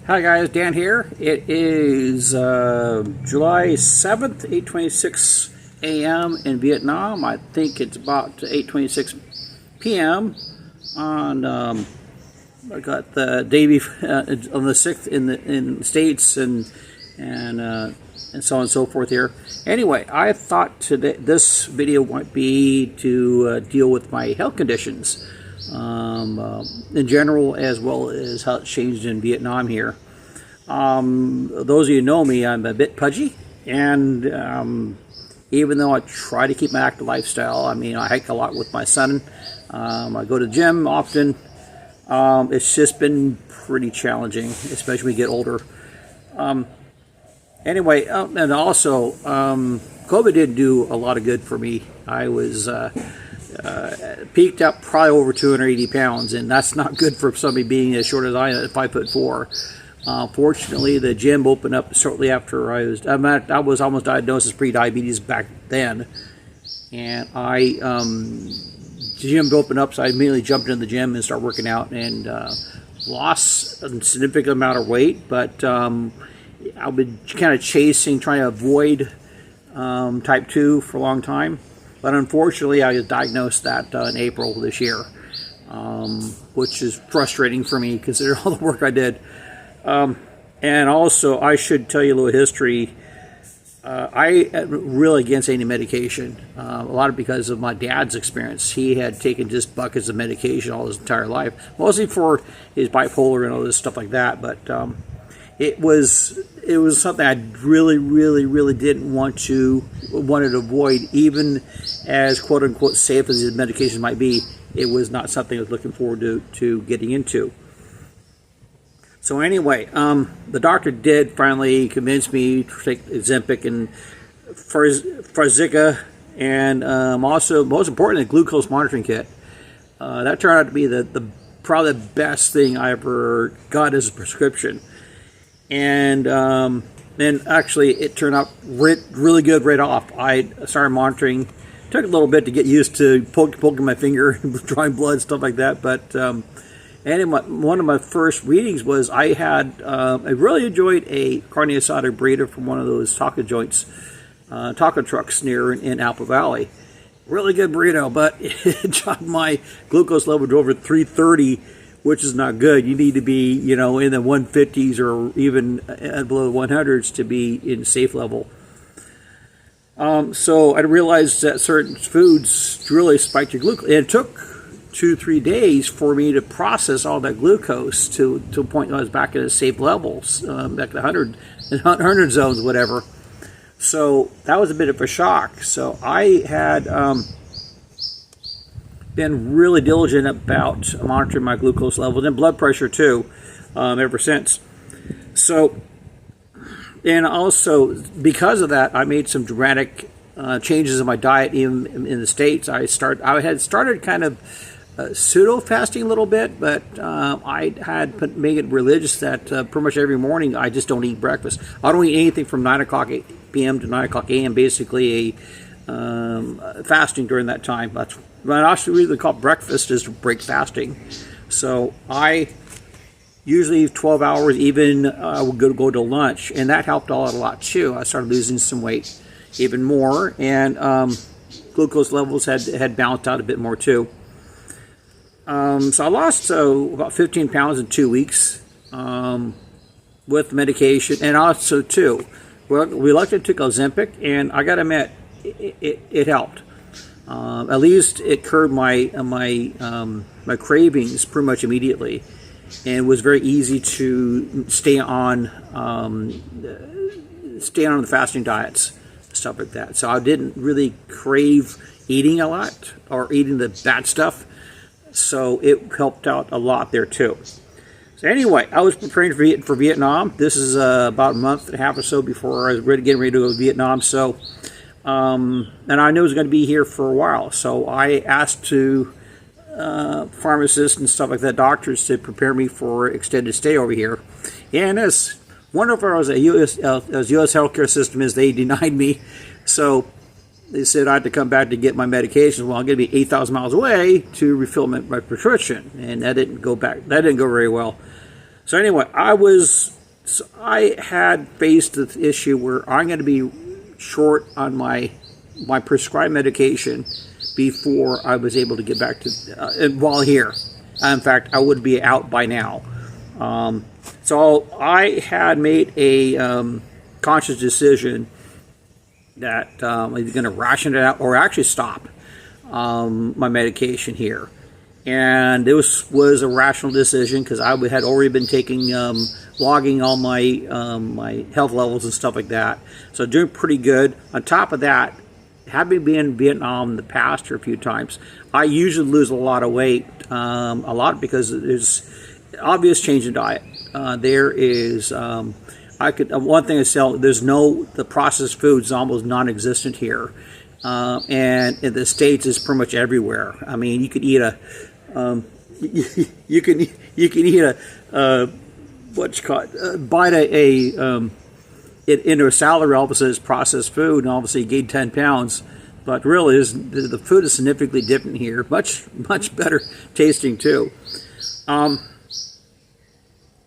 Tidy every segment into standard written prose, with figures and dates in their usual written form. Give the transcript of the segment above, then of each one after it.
Hi guys, Dan here. It is July 7th, 8:26 a.m. in Vietnam. I think it's about 8:26 p.m. on I got the day on the 6th in the States and so on and so forth here. Anyway, I thought today this video might be to deal with my health conditions in general, as well as how it's changed in Vietnam here. Those of you who know me, I'm a bit pudgy, and even though I try to keep my active lifestyle, I mean, I hike a lot with my son, I go to the gym often. It's just been pretty challenging, especially when you get older. Anyway, and also, COVID did do a lot of good for me. I was peaked up probably over 280 pounds, and that's not good for somebody being as short as I am at 5'4". Fortunately, the gym opened up shortly after I was almost diagnosed as pre-diabetes back then, and the gym opened up, so I immediately jumped into the gym and started working out, and lost a significant amount of weight, but I've been kind of trying to avoid type 2 for a long time. But unfortunately, I was diagnosed that in April this year, which is frustrating for me considering all the work I did. And also, I should tell you a little history. I am really against any medication, a lot of because of my dad's experience. He had taken just buckets of medication all his entire life, mostly for his bipolar and all this stuff like that. But it was something I really didn't wanted to avoid, even as quote unquote safe as his medication might be. It was not something I was looking forward to getting into. So anyway, the doctor did finally convince me to take Ozempic and Farxiga, and also, most importantly, the glucose monitoring kit. That turned out to be probably the best thing I ever got as a prescription. And actually, it turned out really good right off. I started monitoring. Took a little bit to get used to poking my finger and drawing blood, stuff like that, but anyway, one of my first readings was I really enjoyed a carne asada burrito from one of those taco joints, taco trucks near in Apple Valley. Really good burrito, but it dropped my glucose level to over 330, which is not good. You need to be, in the 150s or even below the 100s to be in safe level. So I realized that certain foods really spiked your glucose. It took 2-3 days for me to process all that glucose to a point that I was back at a safe levels, back at 100 zones, whatever. So that was a bit of a shock. So I had been really diligent about monitoring my glucose levels and blood pressure too, ever since. So, and also because of that, I made some dramatic changes in my diet. Even in the States, I had started kind of pseudo fasting a little bit, but I had made it religious that pretty much every morning I just don't eat breakfast. I don't eat anything from 9 o'clock p.m. to 9 o'clock a.m. Basically, fasting during that time. That's what I actually really call breakfast, is to break fasting. So I usually 12 hours, even would go to lunch, and that helped out a lot too. I started losing some weight even more, and glucose levels had balanced out a bit more too. So I lost about 15 pounds in 2 weeks with medication, and also too, we luckily took Ozempic, and I got to admit, it helped. At least it curbed my cravings pretty much immediately, and it was very easy to stay on the fasting diets, stuff like that. So I didn't really crave eating a lot or eating the bad stuff. So it helped out a lot there too. So anyway, I was preparing for Vietnam. This is about a month and a half or so before I was getting ready to go to Vietnam. So, and I knew I was going to be here for a while. So I asked pharmacists and stuff like that, doctors, to prepare me for extended stay over here. And as wonderful as the U.S. healthcare system is, they denied me. So they said I had to come back to get my medications. Well, I'm going to be 8,000 miles away to refill my prescription, and that didn't go very well. So anyway, I was So I had faced the issue where I'm going to be short on my prescribed medication before I was able to get back to while here. In fact, I would be out by now. So I had made a conscious decision that I was going to ration it out or actually stop my medication here. And this was a rational decision because I had already been taking, logging all my health levels and stuff like that. So doing pretty good. On top of that, having been in Vietnam in the past a few times, I usually lose a lot of weight, a lot because there's obvious change in diet. There is, one thing I sell, the processed foods is almost non-existent here. And in the States it's pretty much everywhere. I mean, you could eat you can eat what's called, bite into a salad, all of a sudden it's processed food, and all of a sudden you gain 10 pounds. But really, the food is significantly different here, much better tasting too.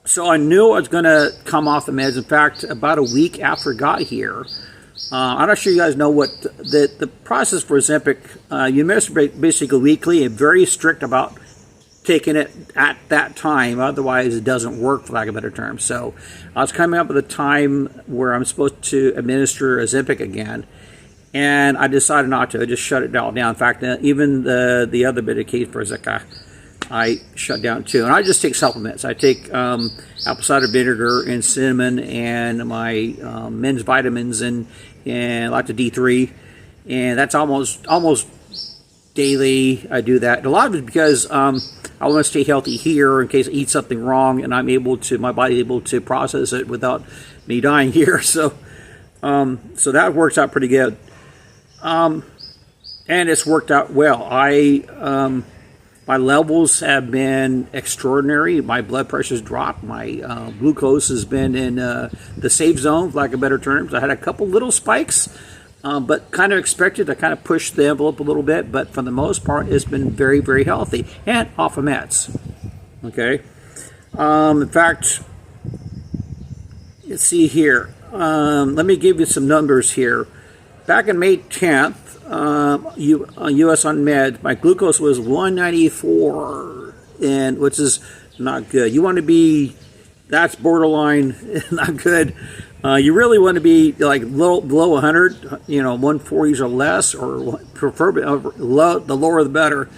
So I knew I was going to come off the meds. In fact, about a week after I got here, I'm not sure you guys know what the process for Ozempic. You administer basically weekly and very strict about taking it at that time. Otherwise, it doesn't work, for lack of a better term. So I was coming up with a time where I'm supposed to administer Ozempic again, and I decided not to. I just shut it all down. In fact, even the other medication for Farxiga, I shut down too. And I just take supplements. I take apple cider vinegar and cinnamon and my men's vitamins and lots of D3, and that's almost daily. I do that. And a lot of it is because I want to stay healthy here in case I eat something wrong, and my body's able to process it without me dying here. So that works out pretty good, and it's worked out well. My levels have been extraordinary. My blood pressure's dropped. My glucose has been in the safe zone, for lack of better terms. I had a couple little spikes, but kind of expected. I kind of pushed the envelope a little bit, but for the most part, it's been very, very healthy and off of meds. Okay. In fact, let's see here. Let me give you some numbers here. Back in May 10th, U.S. on meds, my glucose was 194, which is not good. You want to be, that's borderline not good. You really want to be like below 100, 140s or less, or preferably the lower the better.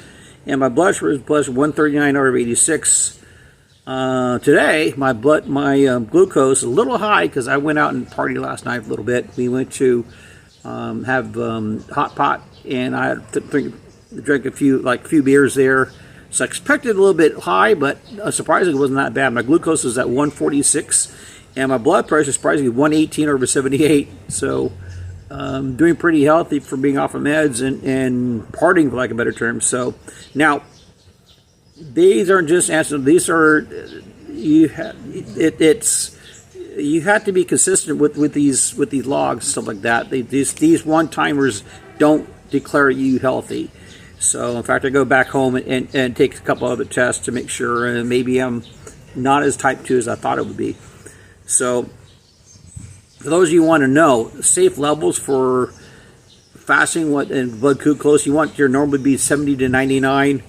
And my blood sugar was 139 over 86. Today, my glucose is a little high because I went out and partied last night a little bit. We went to have hot pot, and I had to drink a few beers there. So I expected a little bit high, but surprisingly it wasn't that bad. My glucose was at 146, and my blood pressure surprisingly 118 over 78. So doing pretty healthy for being off of meds and partying, for lack of a better term. So now these aren't just answers. These are you have to be consistent with these logs, stuff like that. These one-timers don't declare you healthy. So in fact, I go back home and take a couple other tests to make sure, and maybe I'm not as type 2 as I thought it would be. So for those of you who want to know, safe levels for fasting and blood glucose, you want your normal to be 70 to 99.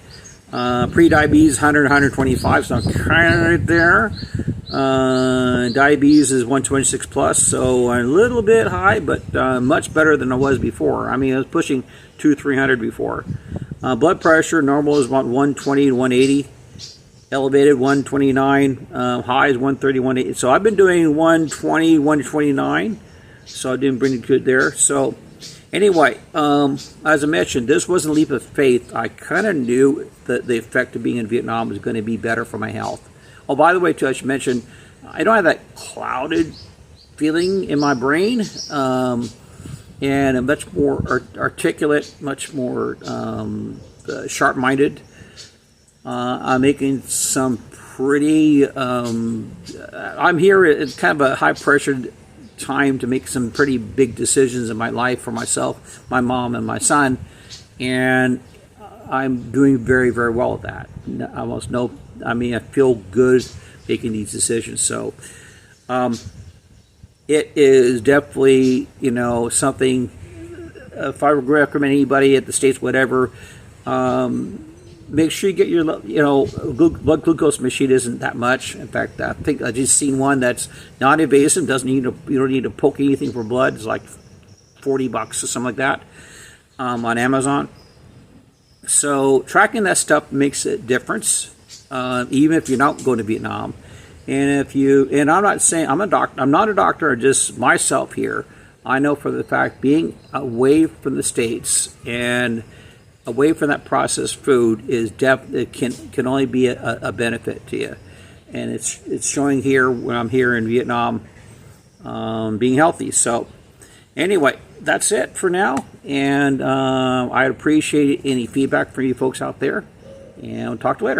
Pre-diabetes 100 125, so I'm kind of right there. Diabetes is 126 plus, so a little bit high, but much better than I was before. I mean, I was pushing 200-300 before. Blood pressure normal is about 120 to 180, elevated 129, high is 130 180. So I've been doing 120 129, so I didn't bring it good there. So anyway, as I mentioned, this wasn't a leap of faith. I kind of knew that the effect of being in Vietnam was going to be better for my health. Oh, by the way, too, I should mention, I don't have that clouded feeling in my brain, and I'm much more articulate, much more sharp-minded. I'm making some pretty, I'm here at kind of a high-pressured time to make some pretty big decisions in my life for myself, my mom, and my son, and I'm doing very, very well at that. I feel good making these decisions. So It is definitely, something, if I would recommend anybody at the States, whatever, make sure you get your, blood glucose machine isn't that much. In fact, I think I just seen one that's non-invasive, you don't need to poke anything for blood. It's like $40 or something like that, on Amazon. So tracking that stuff makes a difference, even if you're not going to Vietnam. And I'm not saying I'm not a doctor, just myself here. I know for the fact being away from the States and away from that processed food it can only be a benefit to you. And it's showing here when I'm here in Vietnam, being healthy. So anyway, that's it for now. And I'd appreciate any feedback from you folks out there. And I'll talk to you later.